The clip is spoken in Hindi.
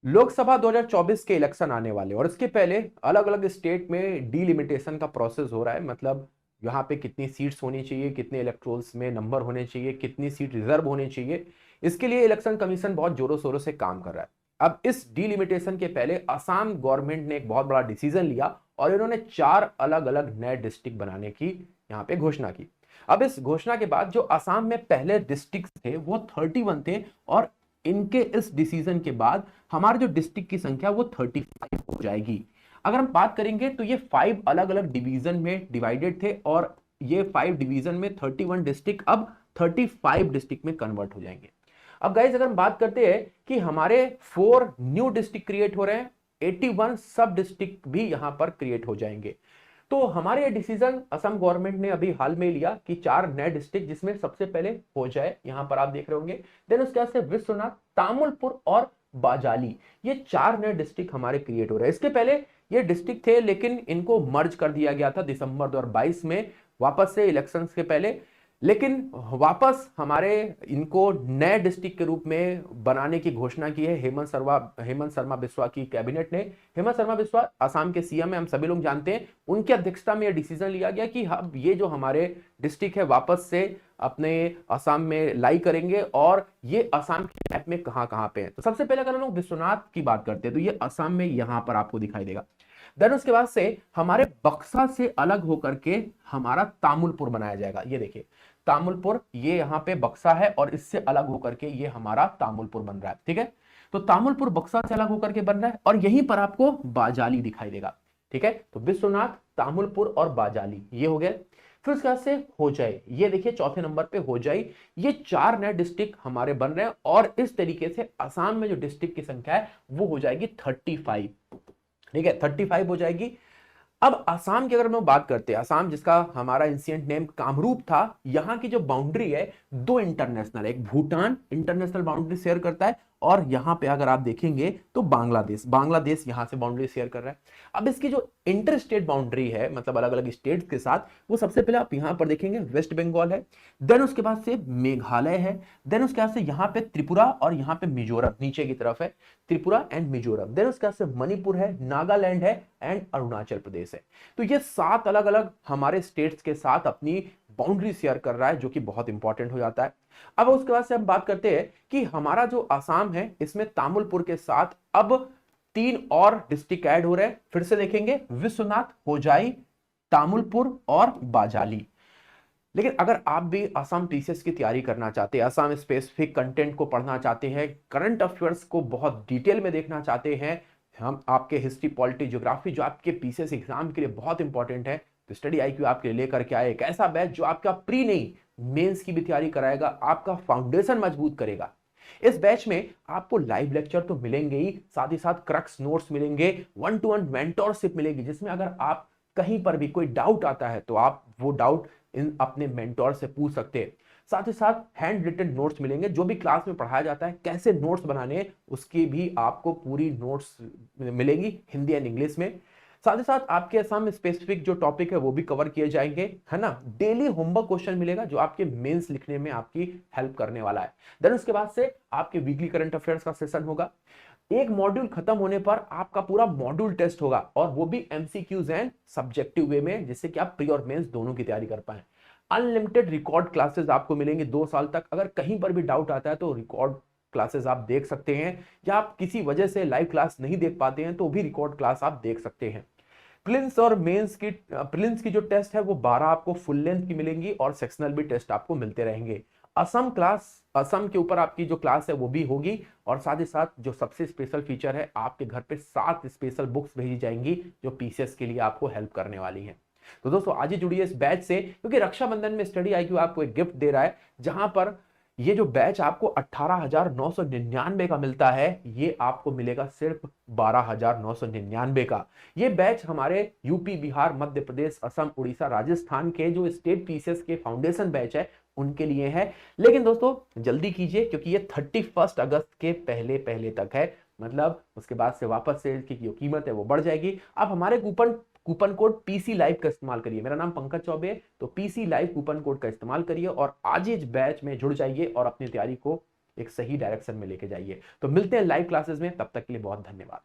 लोकसभा 2024 के इलेक्शन आने वाले और इसके पहले अलग अलग स्टेट में डीलिमिटेशन का प्रोसेस हो रहा है। मतलब यहाँ पे कितनी सीट्स होनी चाहिए, कितने इलेक्ट्रोल्स में नंबर होने चाहिए, कितनी सीट रिजर्व होनी चाहिए, इसके लिए इलेक्शन कमीशन बहुत जोरों शोरों से काम कर रहा है। अब इस डीलिमिटेशन के पहले असम गवर्नमेंट ने एक बहुत बड़ा डिसीजन लिया और इन्होंने 4 अलग अलग नए डिस्ट्रिक्ट बनाने की यहाँ पे घोषणा की। अब इस घोषणा के बाद जो असम में पहले डिस्ट्रिक्ट थे वो 31 थे, और इनके इस डिसीजन के बाद हमारे जो डिस्ट्रिक्ट की संख्या वो 35 हो जाएगी। अगर हम बात करेंगे तो ये 5 अलग अलग डिवीजन में डिवाइडेड थे, और ये 5 डिवीजन में 31 डिस्ट्रिक्ट अब 35 डिस्ट्रिक्ट में कन्वर्ट हो जाएंगे। अब गाइस अगर हम बात करते हैं कि हमारे 4 न्यू डिस्ट्रिक्ट क्रिएट हो रहे हैं, 81 सब डिस्ट्रिक्ट भी यहां पर क्रिएट हो जाएंगे। तो हमारे ये डिसीजन असम गवर्नमेंट ने अभी हाल में लिया कि 4 नए डिस्ट्रिक्ट, जिसमें सबसे पहले हो जाए, यहां पर आप देख रहे होंगे, देन उसके बाद से विश्वनाथ, तामुलपुर और बाजाली, ये 4 नए डिस्ट्रिक्ट हमारे क्रिएट हो रहे हैं। इसके पहले ये डिस्ट्रिक्ट थे लेकिन इनको मर्ज कर दिया गया था दिसंबर 2022 में, वापस से इलेक्शंस के पहले। लेकिन वापस हमारे इनको नए डिस्ट्रिक्ट के रूप में बनाने की घोषणा की है हेमंत शर्मा बिस्वा की कैबिनेट ने। हेमंत शर्मा बिस्वा असम के सीएम है, हम सभी लोग जानते हैं। उनकी अध्यक्षता में यह डिसीजन लिया गया कि अब ये जो हमारे डिस्ट्रिक्ट है वापस से अपने असम में लाई करेंगे, और ये असम के मैप में कहां कहां पे है। तो सबसे पहले अगर हम लोग विश्वनाथ की बात करते हैं तो ये असम में यहां पर आपको दिखाई देगा। देन उसके बाद से हमारे बक्सा से अलग होकर के हमारा तामुलपुर बनाया जाएगा। ये देखिए तामुलपुर, ये यहां पे बक्सा है और इससे अलग होकर के ये हमारा तामुलपुर बन रहा है। ठीक है, तो तामुलपुर बक्सा से अलग होकर के बन रहा है, और यहीं पर आपको बाजाली दिखाई देगा। ठीक है, तो विश्वनाथ, तामुलपुर और बाजाली ये हो गए। फिर उसके बाद से होजाई, ये देखिए चौथे नंबर पे होजाई। ये 4 नए डिस्ट्रिक्ट हमारे बन रहे हैं, और इस तरीके से असम में जो डिस्ट्रिक्ट की संख्या है वो हो जाएगी 35। ठीक है, 35 हो जाएगी। अब असम की अगर हम बात करते हैं, असम जिसका हमारा इंसिडेंट नेम कामरूप था, यहां की जो बाउंड्री है 2 इंटरनेशनल, एक भूटान इंटरनेशनल बाउंड्री शेयर करता है, और यहां पे अगर आप देखेंगे तो बांग्लादेश यहां से बाउंड्री शेयर कर रहा है। अब इसकी जो इंटर स्टेट बाउंड्री है, मतलब अलग अलग स्टेट्स के साथ, वो सबसे पहले आप यहां पर देखेंगे वेस्ट बंगाल है, देन उसके बाद से मेघालय है, देन उसके बाद से यहां पे त्रिपुरा, और यहां पे मिजोरम नीचे की तरफ है, त्रिपुरा एंड मिजोरम, देन उसके बाद से मणिपुर है, नागालैंड है एंड अरुणाचल प्रदेश है। तो ये 7 अलग अलग हमारे स्टेट्स के साथ अपनी बाउंड्री शेयर कर रहा है, जो कि बहुत इंपॉर्टेंट हो जाता है। अब उसके बाद से हम बात करते हैं कि हमारा जो आसाम है, इसमें तामुलपुर के साथ अब 3 और डिस्ट्रिक्ट ऐड हो रहे हैं। फिर से देखेंगे विश्वनाथ, होजाई, तामुलपुर और बाजाली। लेकिन अगर आप भी असम टीसीएस की तैयारी करना चाहते हैं, असम स्पेसिफिक कंटेंट को पढ़ना चाहते हैं, करंट अफेयर्स को बहुत डिटेल में देखना चाहते हैं, हम आपके हिस्ट्री, पॉलिटी, ज्योग्राफी जो आपके पीसीएस एग्जाम के लिए बहुत इंपॉर्टेंट है, तो स्टडी आईक्यू आपके लिए लेकर के आए एक ऐसा बैच जो आपका प्री नहीं मेंस की भी तैयारी कराएगा, आपका फाउंडेशन मजबूत करेगा। इस बैच में आपको लाइव लेक्चर तो मिलेंगे ही, साथ ही साथ क्रक्स नोट्स मिलेंगे, 1-to-1 मेंटोरशिप मिलेगी, जिसमें अगर आप कहीं पर भी कोई डाउट आता है तो आप वो डाउट इन अपने मेंटोर से पूछ सकते हैं। साथ ही साथ हैंड रिटन नोट्स मिलेंगे, जो भी क्लास में पढ़ाया जाता है कैसे नोट्स बनाने हैं उसकी भी आपको पूरी नोट्स मिलेंगी हिंदी एंड इंग्लिश में। साथ ही साथ आपके असम स्पेसिफिक जो टॉपिक है वो भी कवर किए जाएंगे, है ना। डेली होमवर्क क्वेश्चन मिलेगा जो आपके मेंस लिखने में आपकी हेल्प करने वाला है। देन उसके बाद से आपके वीकली करंट अफेयर्स का सेशन होगा। एक मॉड्यूल खत्म होने पर आपका पूरा मॉड्यूल टेस्ट होगा, और वो भी एमसीक्यूज एंड सब्जेक्टिव वे में, जिससे कि आप प्री और मेंस दोनों की तैयारी कर पाए। अनलिमिटेड रिकॉर्ड क्लासेस आपको मिलेंगे 2 साल तक। अगर कहीं पर भी डाउट आता है तो रिकॉर्ड क्लासेस आप देख सकते हैं, या आप किसी वजह से लाइव क्लास नहीं देख पाते हैं तो भी रिकॉर्ड क्लास आप देख सकते हैं। प्रिलिम्स और मेंस की प्रिलिम्स की जो टेस्ट है वो 12 आपको फुल लेंथ की मिलेंगी, और सेक्शनल भी टेस्ट आपको मिलते रहेंगे। असम के ऊपर आपकी जो क्लास है वो भी होगी, और साथ ही साथ जो सबसे स्पेशल फीचर है, आपके घर पे 7 स्पेशल बुक्स भेजी जाएंगी जो पीसीएस के लिए आपको हेल्प करने वाली हैं। तो दोस्तों आज ही जुड़िए इस बैच से, क्योंकि रक्षाबंधन में स्टडी आईक्यू आपको एक गिफ्ट दे रहा है, जहां पर ये जो बैच आपको 18,999 का मिलता है, ये आपको मिलेगा सिर्फ 12,999 का। ये बैच हमारे यूपी, बिहार, मध्य प्रदेश, असम, उड़ीसा, राजस्थान के जो स्टेट पीसीएस के फाउंडेशन बैच है उनके लिए है। लेकिन दोस्तों जल्दी कीजिए, क्योंकि ये 31 अगस्त के पहले पहले तक है, मतलब उसके बाद से वापस से इसकी जो कीमत है वो बढ़ जाएगी। आप हमारे कूपन कोड पीसी लाइव का इस्तेमाल करिए। मेरा नाम पंकज चौबे है, तो पीसी लाइव कूपन कोड का इस्तेमाल करिए और आज ही इस बैच में जुड़ जाइए और अपनी तैयारी को एक सही डायरेक्शन में लेके जाइए। तो मिलते हैं लाइव क्लासेस में, तब तक के लिए बहुत धन्यवाद।